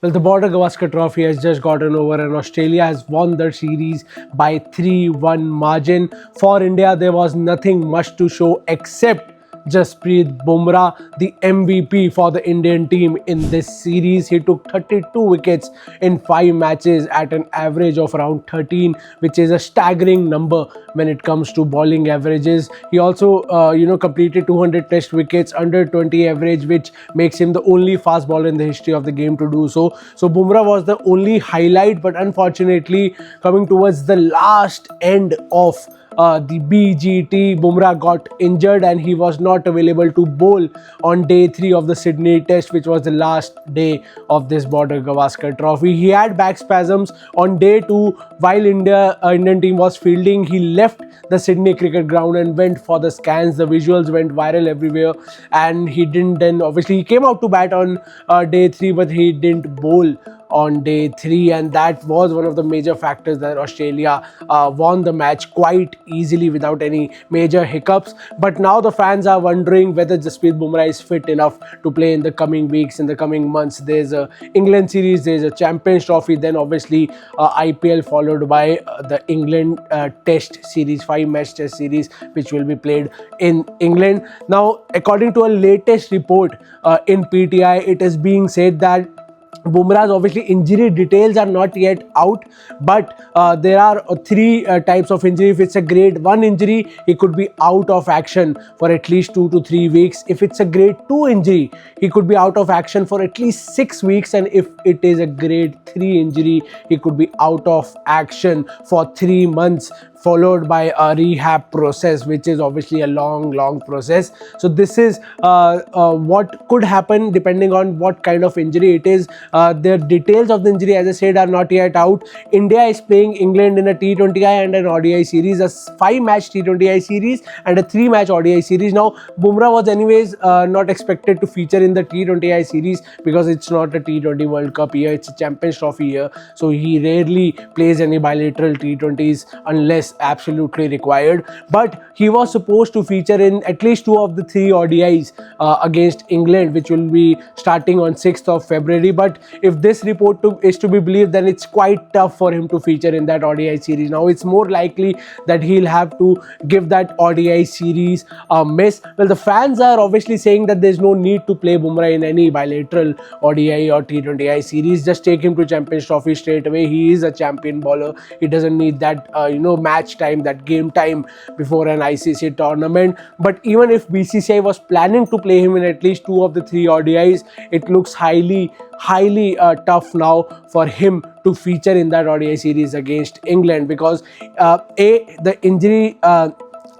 Well, the Border Gavaskar Trophy has just gotten over and Australia has won the series by 3-1 margin. For India, there was nothing much to show except Jasprit Bumrah, the MVP for the Indian team in this series. He took 32 wickets in 5 matches at an average of around 13, which is a staggering number when it comes to bowling averages. He also, completed 200 test wickets under 20 average, which makes him the only fast bowler in the history of the game to do so. So Bumrah was the only highlight, but unfortunately, coming towards the last end of the BGT, Bumrah got injured and he was not available to bowl on day 3 of the Sydney Test, which was the last day of this Border Gavaskar Trophy. He had back spasms on day 2 while Indian team was fielding. He left the Sydney cricket ground and went for the scans. The visuals went viral everywhere, and he didn't then, obviously he came out to bat on day 3, but he didn't bowl on day 3, and that was one of the major factors that Australia won the match quite easily without any major hiccups. But now the fans are wondering whether Jasprit Bumrah is fit enough to play in the coming weeks, in the coming months. There's a England series, there's a Champions Trophy, then obviously IPL, followed by the England Test series, 5-match Test series, which will be played in England. Now, according to a latest report in PTI, it is being said that Bumrah's obviously injury details are not yet out, but there are 3 types of injury. If it's a grade 1 injury, he could be out of action for at least 2 to 3 weeks. If it's a grade 2 injury, he could be out of action for at least 6 weeks. And if it is a grade 3 injury, he could be out of action for 3 months, followed by a rehab process, which is obviously a long process. So this is what could happen depending on what kind of injury it is. The details of the injury, as I said, are not yet out. India is playing England in a T20I and an ODI series, a 5-match T20I series and a 3-match ODI series. Now, Bumrah was anyways not expected to feature in the T20I series because it's not a T20 World Cup year, it's a Champions Trophy year. So he rarely plays any bilateral T20s unless absolutely required. But he was supposed to feature in at least 2 of the 3 ODIs against England, which will be starting on 6th of February. But if this report is to be believed, then it's quite tough for him to feature in that ODI series. Now, it's more likely that he'll have to give that ODI series a miss. Well, the fans are obviously saying that there's no need to play Bumrah in any bilateral ODI or T20I series. Just take him to Champions Trophy straight away. He is a champion bowler. He doesn't need that match time, that game time before an ICC tournament. But even if BCCI was planning to play him in at least 2 of the 3 ODIs, it looks highly tough now for him to feature in that ODI series against England because the injury,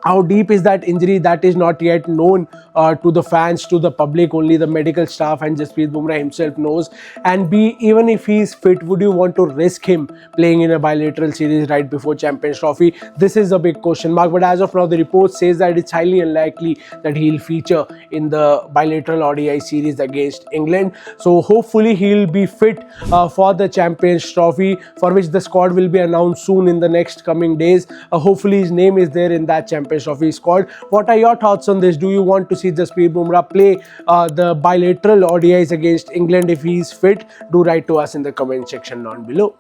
how deep is that injury, that is not yet known to the fans, to the public. Only the medical staff and Jasprit Bumrah himself knows. And B, even if he is fit, would you want to risk him playing in a bilateral series right before Champions Trophy? This is a big question mark. But as of now, the report says that it's highly unlikely that he'll feature in the bilateral ODI series against England. So hopefully he'll be fit for the Champions Trophy, for which the squad will be announced soon in the next coming days. Hopefully his name is there in that Champions Trophy squad. What are your thoughts on this? Do you want to see Jasprit Bumrah play the bilateral ODIs against England if he is fit? Do write to us in the comment section down below.